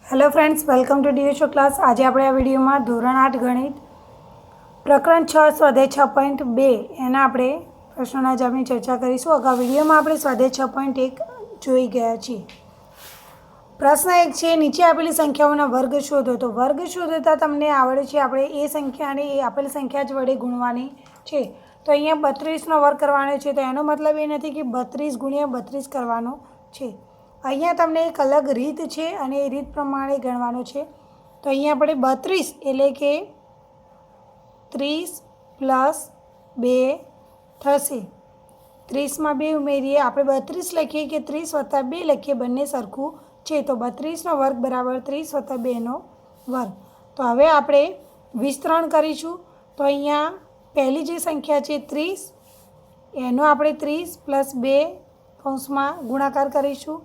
Hello friends, welcome to DHO class. आज આપણે આ વિડીયોમાં ધોરણ 8 ગણિત પ્રકરણ 6 સ્વાધ્યાય 6.2 એના આપણે પ્રશ્નોના જવાબની ચર્ચા કરીશું। અગાઉ વિડીયોમાં આપણે સ્વાધ્યાય 6.1 જોઈ ગયા છીએ। પ્રશ્ન 1 છે, નીચે આપેલી સંખ્યાઓના વર્ગ શોધો। તો વર્ગ શોધતા તમને આવડે છે આપણે એ સંખ્યાને એ આપેલી સંખ્યા જ વડે ગુણવાની છે। તો અહીંયા 32નો વર્ગ કરવાનો છે, તો એનો મતલબ એ નથી કે 32 ગુણ્યા 32 કરવાનો છે। અહીંયા તમને એક અલગ રીત છે અને એ રીત પ્રમાણે ગણવાનું છે। તો અહીંયા આપણે 32 એટલે કે 30 + 2 થશે। 30માં 2 ઉમેરીએ, આપણે 32 લખીએ કે 30 + 2 લખીએ, બંને સરખું છે। તો 32નો વર્ગ બરાબર 30 + 2નો વર્ગ। તો હવે આપણે વિસ્તરણ કરીશું। તો અહીંયા પહેલી જે સંખ્યા છે 30, એનો આપણે 30 + 2 કૌંસમાં ગુણાકાર કરીશું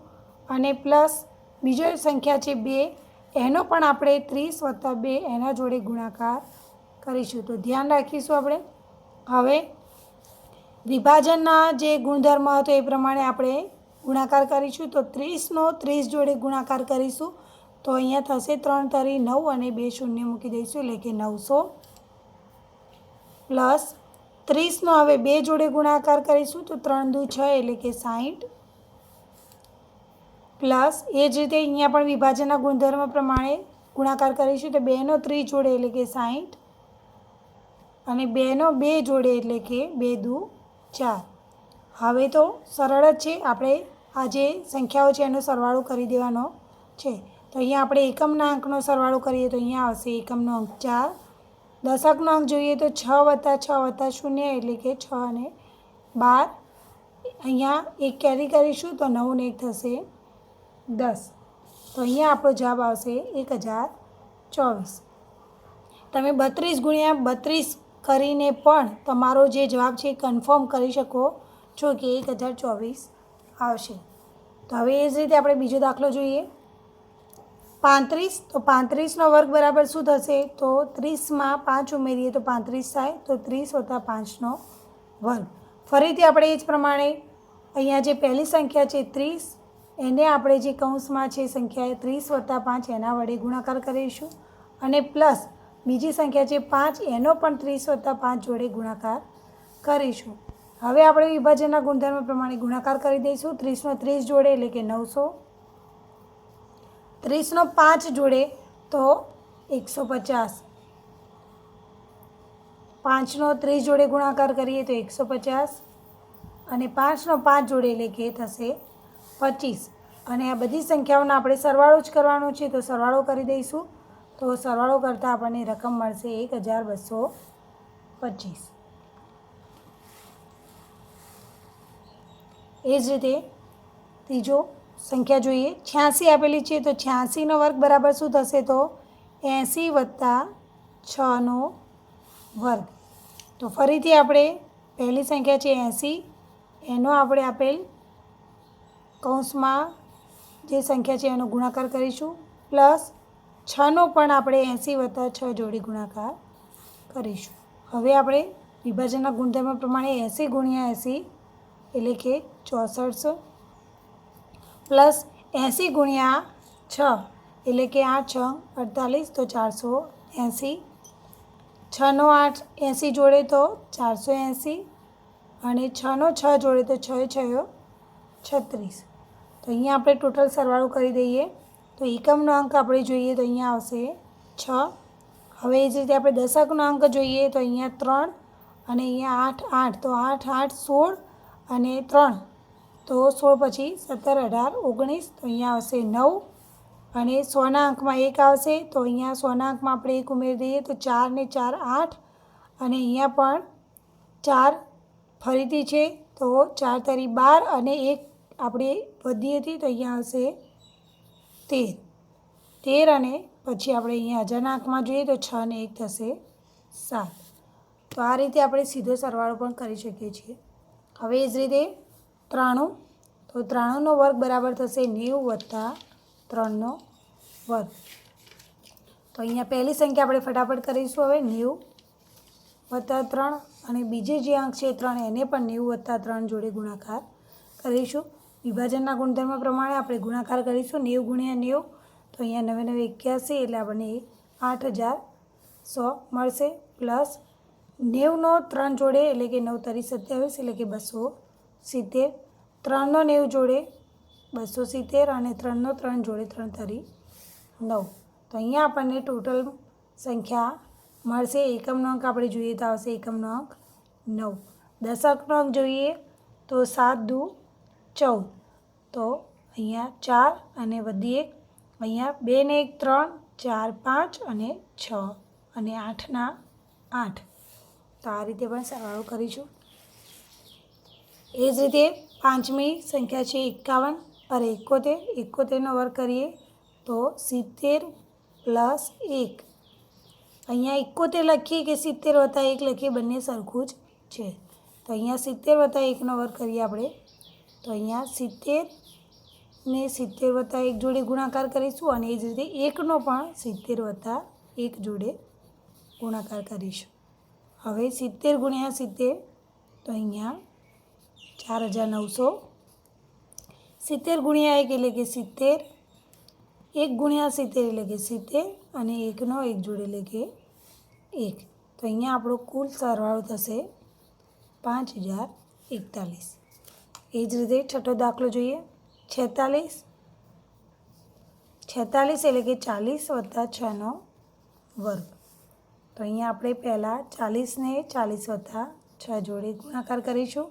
અને પ્લસ બીજો સંખ્યા છે 2, એનો પણ આપણે 30 + 2 એના જોડે ગુણાકાર કરીશું। તો ધ્યાન રાખીશું આપણે। હવે વિભાજનના જે ગુણધર્મ હતો એ પ્રમાણે આપણે ગુણાકાર કરીશું। તો 30નો 30 જોડે ગુણાકાર કરીશું। તો અહીંયા થશે 3 તરી 9 અને 2 શૂન્ય મૂકી દઈશું, એટલે કે 900 પ્લસ 30નો હવે 2 જોડે ગુણાકાર કરીશું। તો 3 દુ 6 એટલે કે 60 પ્લસ એ જ રીતે અહીંયા પણ વિભાજનના ગુણધર્મ પ્રમાણે ગુણાકાર કરીશું। તો 2નો 3 જોડે એટલે કે 60 અને 2નો 2 જોડે એટલે કે 2 દુ 4। હવે તો સરળ જ છે, આપણે આ જે સંખ્યાઓ છે એનો સરવાળો કરી દેવાનો છે। તો અહીંયા આપણે એકમના અંકનો સરવાળો કરીએ તો અહીંયા આવશે એકમનો અંક 4, દશકનો અંક જોઈએ તો 6 + 6 + 0 એટલે કે 6 અને 12, અહીંયા એક કેરી કરીશું તો 9 ને 1 થશે 10। તો અહીંયા આપણો જવાબ આવશે 1024। તમે 32 ગુણ્યા 32 કરીને પણ તમારો જે જવાબ છે એ કન્ફર્મ કરી શકો છો કે 1024 આવશે। તો હવે એ જ રીતે આપણે બીજો દાખલો જોઈએ, 35। તો 35નો વર્ગ બરાબર શું થશે? તો 30માં 5 ઉમેરીએ તો 35 થાય। તો 30 + 5નો વર્ગ। ફરીથી આપણે એ જ પ્રમાણે અહીંયા જે પહેલી સંખ્યા છે 30, એને આપણે જે કૌંસમાં છે સંખ્યા 30 + 5 એના વડે ગુણાકાર કરીશું અને પ્લસ બીજી સંખ્યા છે 5, એનો પણ 30 + 5 જોડે ગુણાકાર કરીશું। હવે આપણે વિભાજનના ગુણધર્મ પ્રમાણે ગુણાકાર કરી દઈશું। 30નો 30 જોડે એટલે કે 900, 30નો 5 જોડે તો 150, 5નો 30 જોડે ગુણાકાર કરીએ તો 150 અને 5નો 5 જોડે એટલે કે થશે 25। અને આ બધી સંખ્યાઓનો આપણે સરવાળો જ કરવાનો છે, તો સરવાળો કરી દઈશું। તો સરવાળો કરતાં આપણને રકમ મળશે 1225। એ જ રીતે ત્રીજો સંખ્યા જોઈએ, 86 આપેલી છે। તો 86નો વર્ગ બરાબર શું થશે? તો 80 + 6નો વર્ગ। તો ફરીથી આપણે પહેલી સંખ્યા છે 80, એનો આપણે આપેલ કૌંસમાં જે સંખ્યા છે એનો ગુણાકાર કરીશું પ્લસ 6નો પણ આપણે 80 + 6 જોડે ગુણાકાર કરીશું। હવે આપણે વિભાજનના ગુણધર્મ પ્રમાણે 80 ગુણ્યા 80 એટલે કે 64 પ્લસ 80 ગુણ્યા 6 એટલે કે 8 × 6 = 48, તો 480, 6નો 8 80 જોડે તો 480 અને 6નો 6 જોડે તો 6 × 6 = 36। તો અહીંયા આપણે ટોટલ સરવાળો કરી દઈએ તો એકમનો અંક આપણે જોઈએ તો અહીંયા આવશે 6। હવે એ જ રીતે આપણે દશકનો અંક જોઈએ તો અહીંયા 3 અને અહીંયા 8 8, તો 8 8 16 અને 3 તો 16 પછી 17 18 19, તો અહીંયા આવશે 9 અને 100ના અંકમાં 1 આવશે। તો અહીંયા 100ના અંકમાં આપણે 1 ઉમેરી દઈએ તો 4 ને 4 8 અને અહીંયા પણ 4 ફરીથી છે તો 4 તરી 12 અને 1 આપણે વધી હતી તો અહીંયા આવશે 13 અને પછી આપણે અહીંયા હજારના અંકમાં જોઈએ તો 6 ને 1 થશે 7। તો આ રીતે આપણે સીધો સરવાળો પણ કરી શકીએ છીએ। હવે એ જ રીતે 93, તો 93નો વર્ગ બરાબર થશે 90 + 3નો વર્ગ। તો અહીંયા પહેલી સંખ્યા આપણે ફટાફટ કરીશું। હવે 90 + 3 અને બીજે જે અંક છે 3, એને પણ 90 + 3 જોડે ગુણાકાર કરીશું। વિભાજનના ગુણધર્મ પ્રમાણે આપણે ગુણાકાર કરીશું। 90 ગુણ્યા 90 તો અહીંયા 9 9 81 એટલે આપણને 8100 મળશે પ્લસ 90નો 3 જોડે એટલે કે 9 તરી 27 એટલે કે 270, 3નો 90 જોડે 270 અને 3નો 3 જોડે 3 તરી 9. તો અહીંયા આપણને ટોટલ સંખ્યા મળશે. એકમનો અંક આપણે જોઈએ તો આવશે એકમનો અંક 9. દશકનો અંક જોઈએ તો 7 દુ 14. તો અહીંયા 4 અને વધી 1, અહીંયા 2 ને 1 3, 4 5 અને 6 અને 8ના 8. તો આ રીતે પણ સરવાળો કરીશું. એ જ રીતે પાંચમી સંખ્યા છે 71 71નો વર્ગ કરીએ તો 70 પ્લસ 1. અહીંયા 71 લખીએ કે 70 વત્તા 1 લખીએ બંને સરખું જ છે. તો અહીંયા 70 વત્તા 1નો વર્ગ કરીએ આપણે તો અહીંયા 70 ને 70 વત્તા 1 જોડે ગુણાકાર કરીશું અને એ જ રીતે 1નો પણ 70 વત્તા 1 જોડે ગુણાકાર કરીશું. હવે 70 ગુણ્યા 70 તો અહીંયા 4900, 70 ગુણ્યા 1 એટલે કે 70, 1 ગુણ્યા 70 એટલે કે 70 અને 1નો 1 જોડે એટલે કે 1. તો અહીંયા આપણો કુલ સરવાળો થશે 5041. એ જ રીતે છઠ્ઠો દાખલો જોઈએ 46 એટલે કે 40 વત્તા 6નો વર્ગ. તો અહીંયા આપણે પહેલાં 40ને 40 વત્તા 6 જોડે ગુણાકાર કરીશું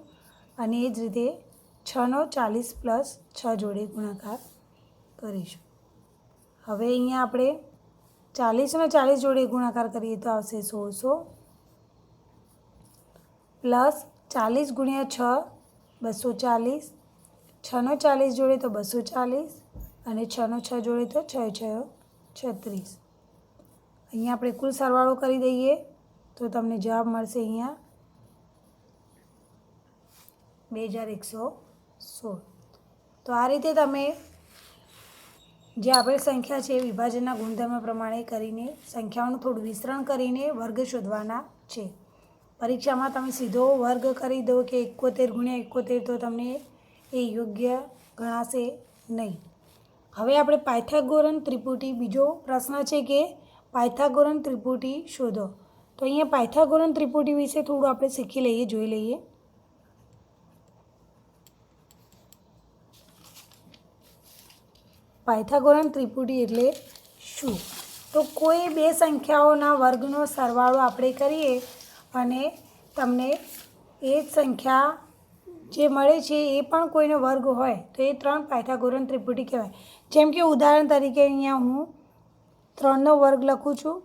અને એ જ રીતે 6નો 40 પ્લસ 6 જોડે ગુણાકાર કરીશું. હવે અહીંયા આપણે 40નો 40 જોડે ગુણાકાર કરીએ તો આવશે 1600 પ્લસ 40 ગુણ્યા 6 240, 6નો 40 જોડે તો 240 અને 6નો 6 જોડે તો 6 6 36. અહીંયા આપણે કુલ સરવાળો કરી દઈએ તો તમને જવાબ મળશે અહીંયા 2116. તો આ રીતે તમે જે આપેલ સંખ્યા છે વિભાજનના ગુણધર્મ પ્રમાણે કરીને સંખ્યાઓનું થોડું વિસ્તરણ કરીને વર્ગ શોધવાના છે. પરીક્ષામાં તમે સીધો વર્ગ કરી દો કે 71 ગુણ્યા 71 તો તમને એ યોગ્ય ગણાશે નહીં. હવે આપણે પાયથાગોરન ત્રિપુટી બીજો પ્રશ્ન છે કે પાયથાગોરન ત્રિપુટી શોધો. તો અહીંયા પાયથાગોરન ત્રિપુટી વિશે થોડું આપણે શીખી લઈએ, જોઈ લઈએ. પાયથાગોરન ત્રિપુટી એટલે શું? તો કોઈ બે સંખ્યાઓના વર્ગનો સરવાળો આપણે કરીએ અને તમને એ જ સંખ્યા જે મળે છે એ પણ કોઈનો વર્ગ હોય તો એ 3 પાયથાગોરન ત્રિપુટી કહેવાય. જેમ કે ઉદાહરણ તરીકે અહીંયા હું 3નો વર્ગ લખું છું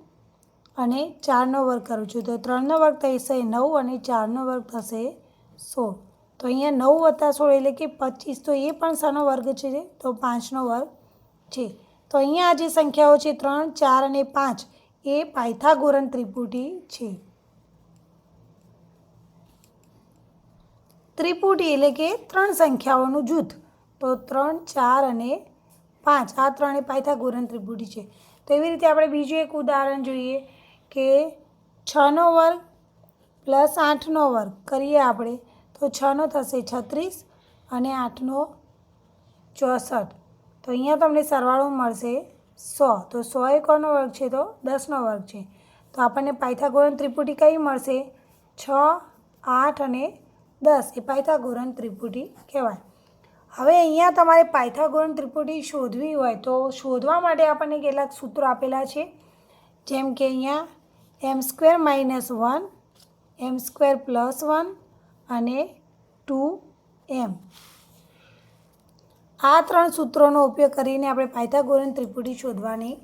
અને 4નો વર્ગ કરું છું. તો 3નો વર્ગ થશે 9 અને 4નો વર્ગ થશે 16. તો અહીંયા 9 વત્તા 16 એટલે કે 25. તો એ પણ શાનો વર્ગ છે? તો 5નો વર્ગ છે. તો અહીંયા આ જે સંખ્યાઓ છે 3, 4 અને 5 એ પાયથાગોરન ત્રિપુટી છે. ત્રિપુટી એટલે કે 3 સંખ્યાઓનું જૂથ. તો 3, 4 અને 5 આ 3 એ પાયથાગોરન ત્રિપુટી છે. તો એવી રીતે આપણે બીજું એક ઉદાહરણ જોઈએ કે 6નો વર્ગ પ્લસ 8નો વર્ગ કરીએ આપણે તો 6નો થશે 36 અને 8નો 64. તો અહીંયા તમને સરવાળો મળશે 100. તો 100 એ કોનો વર્ગ છે? તો 10નો વર્ગ છે. તો આપણને પાયથાગોરન ત્રિપુટી કઈ મળશે? 6, 8 અને 10 એ પાયથાગોરન ત્રિપુટી કહેવાય. હવે અહીંયા તમારે પાયથાગોરન ત્રિપુટી શોધવી હોય તો શોધવા માટે આપણને કેટલાક સૂત્રો આપેલા છે. જેમ કે અહીંયા m² - 1, m² + 1 અને 2m. આ 3 સૂત્રોનો ઉપયોગ કરીને આપણે પાયથાગોરન ત્રિપુટી શોધવાની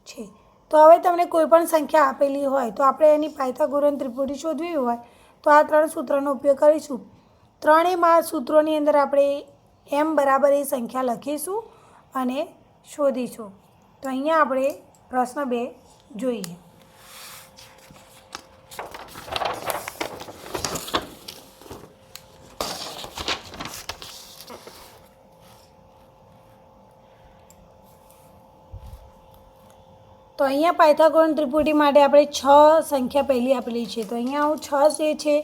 છે. તો હવે તમને કોઈપણ સંખ્યા આપેલી હોય તો આપણે એની પાયથાગોરન ત્રિપુટી શોધવી હોય તો આ 3 સૂત્રોનો ઉપયોગ કરીશું. ત્રણેયમાં સૂત્રોની અંદર આપણે m બરાબર એ સંખ્યા લખીશું અને શોધીશું. તો અહીંયા આપણે પ્રશ્ન 2 જોઈએ. તો અહીંયા પાયથાગોરન ત્રિપુટી માટે આપણે 6 સંખ્યા પહેલી આપેલી છે. તો અહીંયા હું 6 જે છે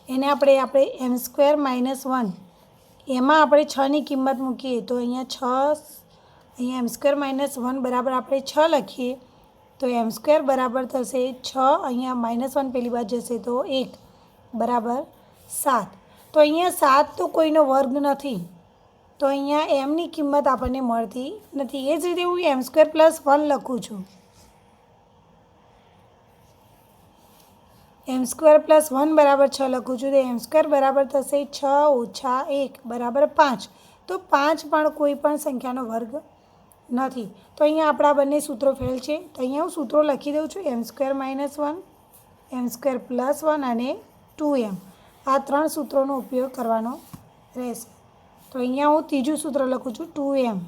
એને આપણે m² - 1 એમાં આપણે 6ની કિંમત મૂકીએ તો અહીંયા 6 અહીંયા એમ સ્ક્વેર -1 બરાબર આપણે 6 લખીએ તો એમ સ્ક્વેર બરાબર થશે 6, અહીંયા -1 પેલી બાજુ જશે તો 1 બરાબર 7. તો અહીંયા 7 તો કોઈનો વર્ગ નથી, તો અહીંયા એમની કિંમત આપણને મળતી નથી. એ જ રીતે હું એમ સ્ક્વેર +1 લખું છું. એમ સ્ક્વેર +1 બરાબર 6 લખું છું તો એમ સ્ક્વેર બરાબર થશે 6 - 1 બરાબર 5. તો 5 પણ કોઈ પણ સંખ્યાનો વર્ગ નથી. તો અહીંયા આપણા બંને સૂત્રો ફેલ છે. તો અહીંયા હું સૂત્રો લખી દઉં છું. એમ સ્ક્વેર -1, એમ સ્ક્વેર +1 અને 2m. આ 3 સૂત્રોનો ઉપયોગ કરવાનો રહેશે. તો અહીંયા હું ત્રીજું સૂત્ર લખું છું 2m.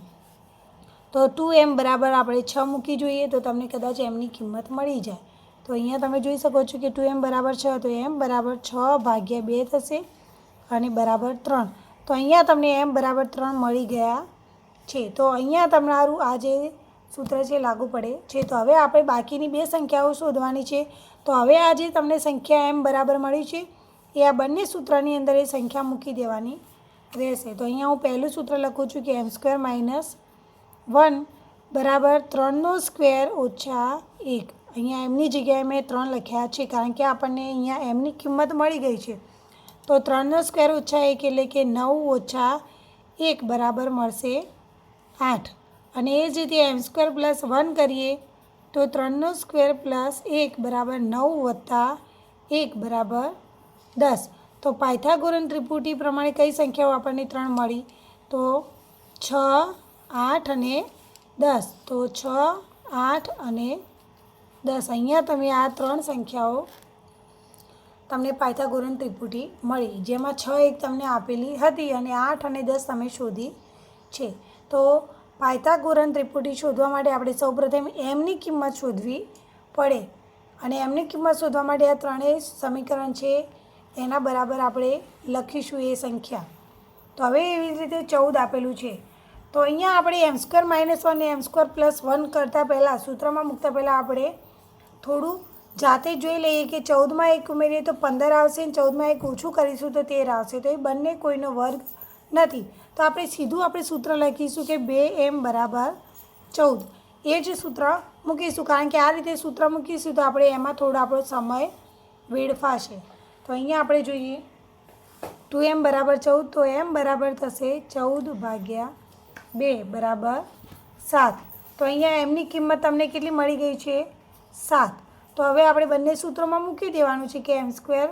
તો 2m બરાબર આપણે 6 મૂકી જોઈએ તો તમને કદાચ એમની કિંમત મળી જાય. તો અહીંયા તમે જોઈ શકો છો કે 2m બરાબર 6, તો m બરાબર 6/2 થશે અને બરાબર 3. તો અહીંયા તમને m બરાબર 3 મળી ગયા છે. તો અહીંયા તમારું આ જે સૂત્ર છે લાગુ પડે છે. તો હવે આપણે બાકીની બે સંખ્યાઓ શોધવાની છે. તો હવે આ જે તમને સંખ્યા m બરાબર મળી છે એ આ બંને સૂત્રની અંદર એ સંખ્યા મૂકી દેવાની રહેશે. તો અહીંયા હું પહેલું સૂત્ર લખું છું કે એમ સ્ક્વેર -1 બરાબર 3નો સ્ક્વેર ઓછા 1. અહીંયા એમની જગ્યાએ મેં 3 લખ્યા છે કારણ કે આપણને અહીંયા એમની કિંમત મળી ગઈ છે. તો 3નો સ્ક્વેર ઓછા 1 એટલે કે 9 - 1 બરાબર મળશે 8. અને એ જ રીતે એમ સ્ક્વેર +1 કરીએ તો 3નો સ્ક્વેર +1 બરાબર 9 + 1 બરાબર 10. તો પાયથાગોરન ત્રિપુટી પ્રમાણે કઈ સંખ્યાઓ આપણને 3 મળી? તો 6, 8 અને 10. તો 6, 8 અને 10. અહીંયા તમે આ 3 સંખ્યાઓ તમને પાયથાગોરન ત્રિપુટી મળી, જેમાં 6 એક તમને આપેલી હતી અને 8 અને 10 તમે શોધી છે. તો પાયથાગોરન ત્રિપુટી શોધવા માટે આપણે સૌપ્રથમ એમની કિંમત શોધવી પડે અને એમની કિંમત શોધવા માટે આ ત્રણેય સમીકરણ છે એના બરાબર આપણે લખીશું એ સંખ્યા. તો હવે એવી રીતે 14 આપેલું છે. તો અહીંયા આપણે એમ સ્ક્વેર -1 અને એમ સ્ક્વેર +1 કરતાં પહેલાં સૂત્રમાં મૂકતા પહેલાં આપણે થોડું જાતે જોઈ લઈએ કે 14માં 1 ઉમેરીએ તો 15 આવશે અને 14માં 1 ઓછું કરીશું તો 13 આવશે. તો એ બંને કોઈનો વર્ગ નથી. તો આપણે સીધું સૂત્ર લખીશું કે 2m બરાબર 14. એ જ સૂત્ર મૂકીશું કારણ કે આ રીતે સૂત્ર મૂકીશું તો આપણે એમાં થોડો આપણો સમય વેડફાશે. તો અહીંયા આપણે જોઈએ 2m બરાબર 14. તો m બરાબર થશે 14/2 બરાબર 7. તો અહીંયા એમની કિંમત તમને કેટલી મળી ગઈ છે? 7. તો હવે આપણે બંને સૂત્રોમાં મૂકી દેવાનું છે કે એમ સ્ક્વેર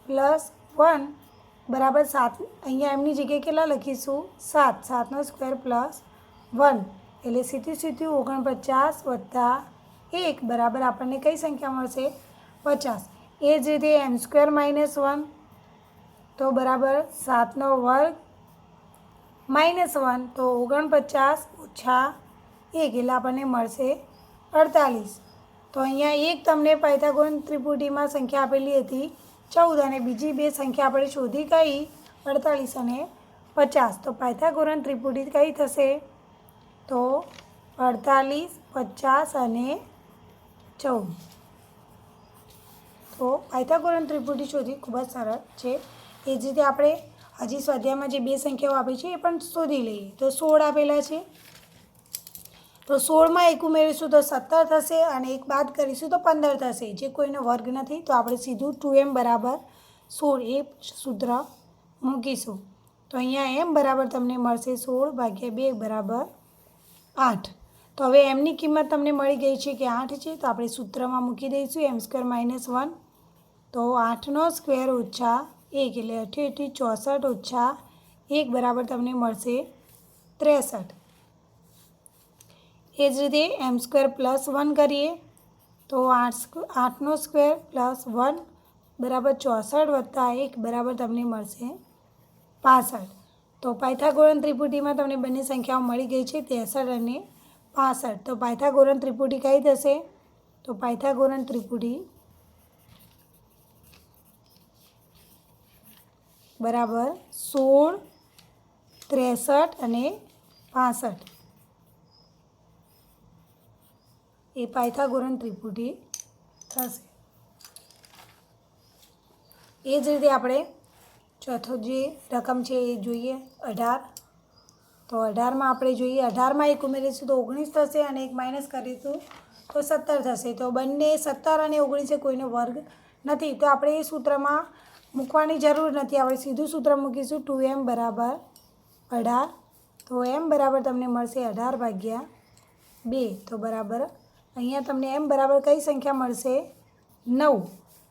+1 બરાબર 7. અહીંયા એમની જગ્યાએ કેટલા લખીશું? 7. 7નો સ્ક્વેર +1 એટલે સીધું 49 + 1 બરાબર આપણને કઈ સંખ્યા મળશે? 50. એ જ રીતે એમ સ્ક્વેર -1 તો બરાબર 7નો વર્ગ -1 તો 49 - 1 એટલે આપણને મળશે 48. તો અહીંયા એક તમને પાયથાગોરન ત્રિપુટીમાં સંખ્યા આપેલી હતી 14 અને બીજી બે સંખ્યા આપણે શોધી કઈ 48 અને 50. તો પાયથાગોરન ત્રિપુટી કઈ થશે? તો 48, 50 અને 14. તો પાયથાગોરન ત્રિપુટી શોધી ખૂબ જ સરળ છે. એ જ રીતે આપણે હજી સ્વાધ્યાયમાં જે બે સંખ્યાઓ આપી છે એ પણ શોધી લઈએ. તો 16 આપેલા છે. તો 16માં 1 ઉમેરીશું તો 17 થશે અને 1 બાદ કરીશું તો 15 થશે, જે કોઈનો વર્ગ નથી. તો આપણે સીધું 2m બરાબર 16 એ સૂત્ર મૂકીશું. તો અહીંયા m બરાબર તમને મળશે 16/2 બરાબર 8. તો હવે mની કિંમત તમને મળી ગઈ છે કે 8 છે. તો આપણે સૂત્રમાં મૂકી દઈશું એમ સ્ક્વેર -1 તો 8નો સ્ક્વેર ઓછા 1 એટલે 88, 64 - 1 બરાબર તમને મળશે 63. એ જ રીતે એમ સ્ક્વેર +1 કરીએ તો 8નો સ્ક્વેર +1 બરાબર 64 + 1 બરાબર તમને મળશે 65. તો પાયથાગોરન ત્રિપુટીમાં તમને બંને સંખ્યાઓ મળી ગઈ છે 63 અને 65. તો પાયથાગોરન ત્રિપુટી કઈ થશે? તો પાયથાગોરન ત્રિપુટી બરાબર 16, 63 અને 65 એ પાયથાગોરન ત્રિપુટી થશે. એ જ રીતે આપણે ચોથો જે રકમ છે એ જોઈએ 18. તો 18માં આપણે જોઈએ 18માં એક ઉમેરીશું તો 19 થશે અને એક માઇનસ કરીશું તો 17 થશે. તો બંને 17 અને 19 કોઈનો વર્ગ નથી, તો આપણે એ સૂત્રમાં મૂકવાની જરૂર નથી. આપણે સીધું સૂત્ર મૂકીશું 2m બરાબર 18. તો m બરાબર તમને મળશે 18/2. તો બરાબર અહીંયા તમને m બરાબર કઈ સંખ્યા મળશે? 9.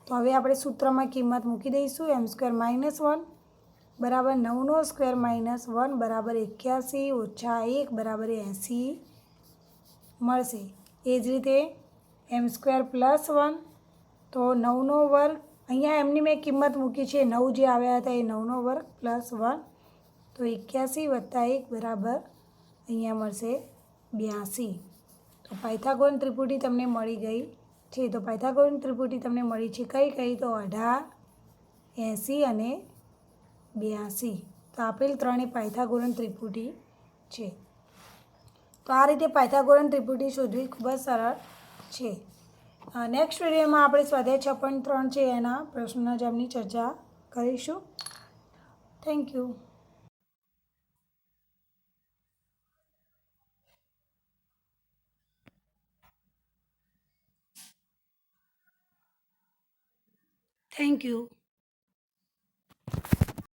તો હવે આપણે સૂત્રમાં કિંમત મૂકી દઈશું. m² - 1 બરાબર 9નો સ્ક્વેર માઇનસ 1 બરાબર 81 ઓછા 1 બરાબર 80 મળશે. એ જ રીતે m² + 1 તો 9નો વર્ગ, અહીંયા એમની મેં કિંમત મૂકી છે 9 જે આવ્યા હતા એ 9નો વર્ગ +1 તો 81 + 1 બરાબર અહીંયા મળશે 82. તો પાયથાગોરસ ત્રિપુટી તમને મળી ગઈ છે. તો પાયથાગોરસ ત્રિપુટી તમને મળી છે કઈ કઈ? તો 18, 80 અને 82. તો આપેલ ત્રણે પાયથાગોરસ ત્રિપુટી છે. તો આ રીતે પાયથાગોરસ ત્રિપુટી શોધવી ખૂબ જ સરળ છે. નેક્સ્ટ વિડીયોમાં આપણે સ્વાધ્યાય 6.3 છે એના પ્રશ્નોના જવાબની ચર્ચા કરીશું. Thank you. Thank you.